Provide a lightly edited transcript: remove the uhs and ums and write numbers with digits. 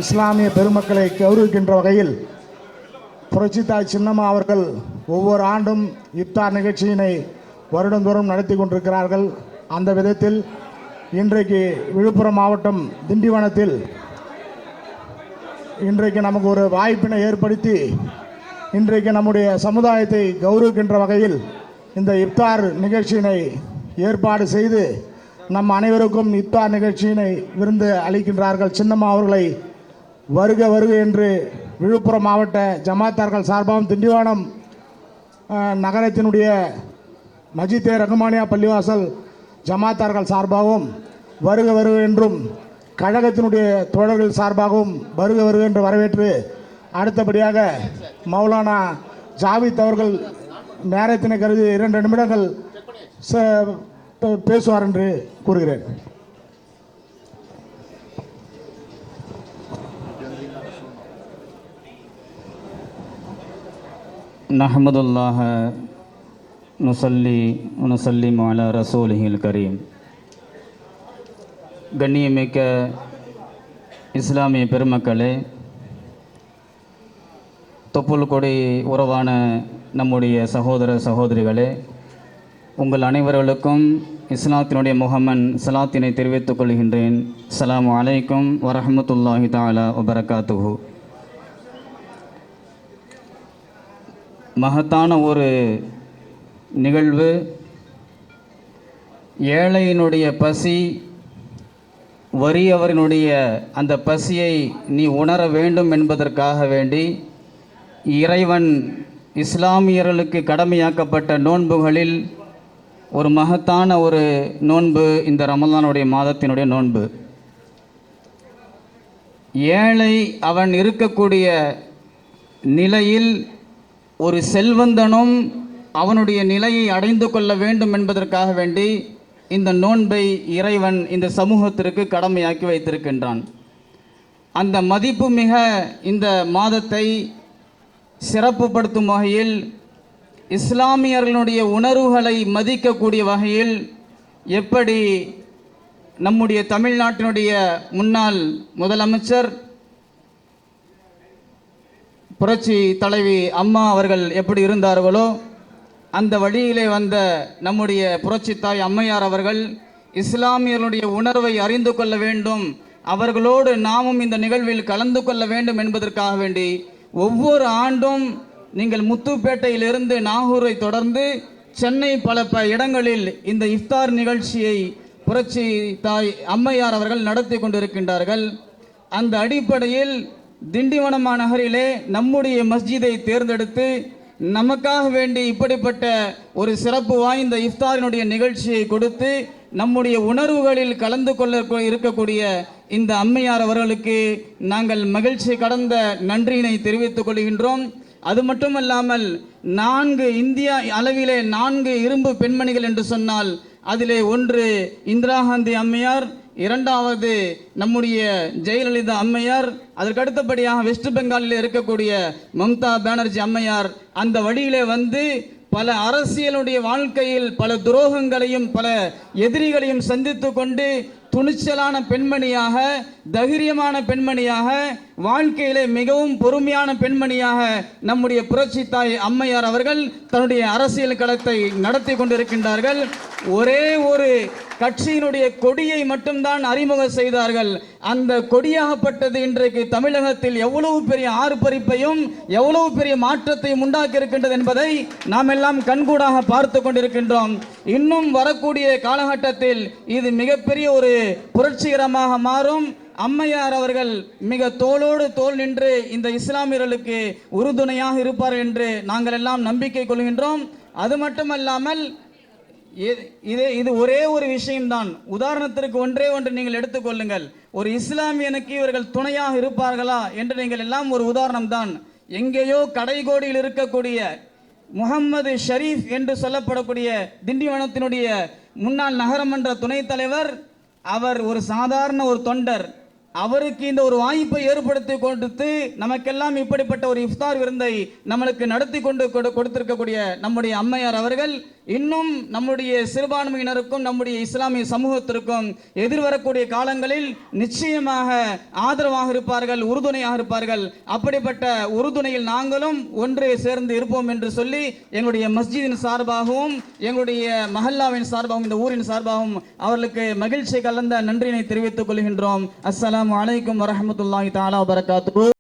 இஸ்லாமிய பெருமக்களை கௌரவிக்கின்ற வகையில் புரட்சித்தாய் சின்னம்மா அவர்கள் ஒவ்வொரு ஆண்டும் இஃப்தார் நிகழ்ச்சியினை வருடந்தோறும் நடத்தி கொண்டிருக்கிறார்கள். அந்த விதத்தில் இன்றைக்கு விழுப்புரம் மாவட்டம் திண்டிவனத்தில் இன்றைக்கு நமக்கு ஒரு வாய்ப்பினை ஏற்படுத்தி இன்றைக்கு நம்முடைய சமுதாயத்தை கௌரவிக்கின்ற வகையில் இந்த இஃப்தார் நிகழ்ச்சியினை ஏற்பாடு செய்து நம் அனைவருக்கும் இஃப்தார் நிகழ்ச்சியினை விருந்து அளிக்கின்றார்கள். சின்னம்மா அவர்களை வருக வருக என்று விழுப்புரம் மாவட்ட ஜமாத்தார்கள் சார்பாகவும் திண்டிவனம் நகரத்தினுடைய மஜிதே ரகுமானியா பள்ளிவாசல் ஜமாத்தார்கள் சார்பாகவும் வருக வருக என்றும் கழகத்தினுடைய தோழர்கள் சார்பாகவும் வருக வருக என்று வரவேற்று அடுத்தபடியாக மௌலானா ஜாவித் அவர்கள் நேரத்தினை கருதி 2 நிமிடங்கள் பேசுவார் என்று கூறுகிறேன். நஹ்மதுல்லாஹ நுஸல்லி வனுஸல்லிமு அலா ரசூலிஹில் கரீம். கண்ணியமிக்க இஸ்லாமிய பெருமக்களே, தொப்புள் கொடி உறவான நம்முடைய சகோதர சகோதரிகளே, உங்கள் அனைவர்களுக்கும் இஸ்லாத்தினுடைய முகமன் சலாத்தினை தெரிவித்துக் கொள்கின்றேன். அஸ்ஸலாமு அலைக்கும் வரஹ்மத்துல்லாஹி தஆலா வபரகாத்துஹு. மகத்தான ஒரு நிகழ்வு. ஏழையினுடைய பசி, வறியவரினுடைய அந்த பசியை நீ உணர வேண்டும் என்பதற்காக வேண்டி இறைவன் இஸ்லாமியர்களுக்கு கடமையாக்கப்பட்ட நோன்புகளில் ஒரு மகத்தான ஒரு நோன்பு இந்த ரமலானுடைய மாதத்தினுடைய நோன்பு. ஏழை அவன் இருக்கக்கூடிய நிலையில் ஒரு செல்வந்தனும் அவனுடைய நிலையை அடைந்து கொள்ள வேண்டும் என்பதற்காக வேண்டி இந்த நோன்பை இறைவன் இந்த சமூகத்திற்கு கடமையாக்கி வைத்திருக்கின்றான். அந்த மதிப்பு மிக இந்த மாதத்தை சிறப்புப்படுத்தும் வகையில், இஸ்லாமியர்களுடைய உணர்வுகளை மதிக்கக்கூடிய வகையில், எப்படி நம்முடைய தமிழ்நாட்டினுடைய முன்னாள் முதலமைச்சர் புரட்சி தலைவி அம்மா அவர்கள் எப்படி இருந்தார்களோ அந்த வழியிலே வந்த நம்முடைய புரட்சி தாய் அம்மையார் அவர்கள் இஸ்லாமியர்களுடைய உணர்வை அறிந்து கொள்ள வேண்டும், அவர்களோடு நாமும் இந்த நிகழ்வில் கலந்து கொள்ள வேண்டும் என்பதற்காக வேண்டி ஒவ்வொரு ஆண்டும் நீங்கள் முத்துப்பேட்டையிலிருந்து நாகூரை தொடர்ந்து சென்னை பல இடங்களில் இந்த இஃப்தார் நிகழ்ச்சியை புரட்சி தாய் அம்மையார் அவர்கள் நடத்தி கொண்டிருக்கின்றார்கள். அந்த அடிப்படையில் திண்டிவனம் நகரிலே நம்முடைய மஸ்ஜிதை தேர்ந்தெடுத்து நமக்காக வேண்டி இப்படிப்பட்ட ஒரு சிறப்பு வாய்ந்த இஃப்தாரினுடைய நிகழ்ச்சியை கொடுத்து நம்முடைய உணர்வுகளில் கலந்து கொள்ள இருக்கக்கூடிய இந்த அம்மையார் அவர்களுக்கு நாங்கள் மகிழ்ச்சி கடந்த நன்றியினை தெரிவித்துக் கொள்கின்றோம். அது மட்டுமல்லாமல் 4 இந்தியா அளவிலே 4 இரும்பு பெண்மணிகள் என்று சொன்னால் அதிலே ஒன்று இந்திரா காந்தி அம்மையார், 2வது நம்முடைய ஜெயலலிதா அம்மையார், அதற்கடுத்தபடியாக வெஸ்ட் பெங்காலில் இருக்கக்கூடிய மம்தா பானர்ஜி அம்மையார் அந்த வழியிலே வந்து பல அரசியலுடைய வாழ்க்கையில் பல துரோகங்களையும் பல எதிரிகளையும் சந்தித்து கொண்டு துணிச்சலான பெண்மணியாக, தைரியமான பெண்மணியாக, வாழ்க்கையிலே மிகவும் பொறுமையான பெண்மணியாக நம்முடைய புரட்சி தாய் அம்மையார் அவர்கள் தன்னுடைய அரசியல் களத்தை நடத்தி கொண்டிருக்கின்றார்கள். ஒரே ஒரு கட்சியினுடைய கொடியை மட்டும்தான் அறிமுகம் செய்தார்கள். அந்த கொடியாகப்பட்டது இன்றைக்கு தமிழகத்தில் எவ்வளவு பெரிய ஆர்ப்பரிப்பையும் எவ்வளவு பெரிய மாற்றத்தையும் உண்டாக்கி இருக்கின்றது என்பதை நாம் எல்லாம் கண்கூடாக பார்த்து கொண்டிருக்கின்றோம். இன்னும் வரக்கூடிய காலகட்டத்தில் இது மிகப்பெரிய ஒரு புரட்சிகரமாக மாறும். அம்மையார் அவர்கள் மிக தோளோடு தோள் நின்று இந்த இஸ்லாமியர்களுக்கு உறுதுணையாக இருப்பார் என்று நாங்கள் எல்லாம் நம்பிக்கை கொள்கின்றோம். அது மட்டுமல்லாமல் இது ஒரே ஒரு விஷயம்தான். உதாரணத்திற்கு ஒன்றே ஒன்று நீங்கள் எடுத்துக்கொள்ளுங்கள். ஒரு இஸ்லாமியனுக்கு இவர்கள் துணையாக இருப்பார்களா என்று நீங்கள் எல்லாம் ஒரு உதாரணம் தான். எங்கேயோ கடைகோடியில் இருக்கக்கூடிய முகமது ஷரீஃப் என்று சொல்லப்படக்கூடிய திண்டிவனத்தினுடைய முன்னாள் நகரமன்ற துணைத் தலைவர், அவர் ஒரு சாதாரண ஒரு தொண்டர். அவருக்கு இந்த ஒரு வாய்ப்பை ஏற்படுத்தி கொடுத்து நமக்கெல்லாம் இப்படிப்பட்ட ஒரு இஃப்தார் விருந்தை நம்மளுக்கு நடத்தி கொண்டு கொடுத்திருக்கக்கூடிய நம்முடைய அம்மையார் அவர்கள் இன்னும் நம்முடைய சிறுபான்மையினருக்கும் நம்முடைய இஸ்லாமிய சமூகத்திற்கும் எதிர்வரக்கூடிய காலங்களில் நிச்சயமாக ஆதரவாக இருப்பார்கள், உறுதுணையாக இருப்பார்கள். அப்படிப்பட்ட உறுதுணையில் நாங்களும் ஒன்றே சேர்ந்து இருப்போம் என்று சொல்லி எங்களுடைய மஸ்ஜிதின் சார்பாகவும் எங்களுடைய மஹல்லாவின் சார்பாகவும் இந்த ஊரின் சார்பாகவும் அவர்களுக்கு மகிழ்ச்சி கலந்த நன்றியினை தெரிவித்துக் கொள்கின்றோம். அஸ்ஸலாமு அலைக்கும் வரஹ்மத்துல்லாஹி தஆலா வபரகாத்துஹு.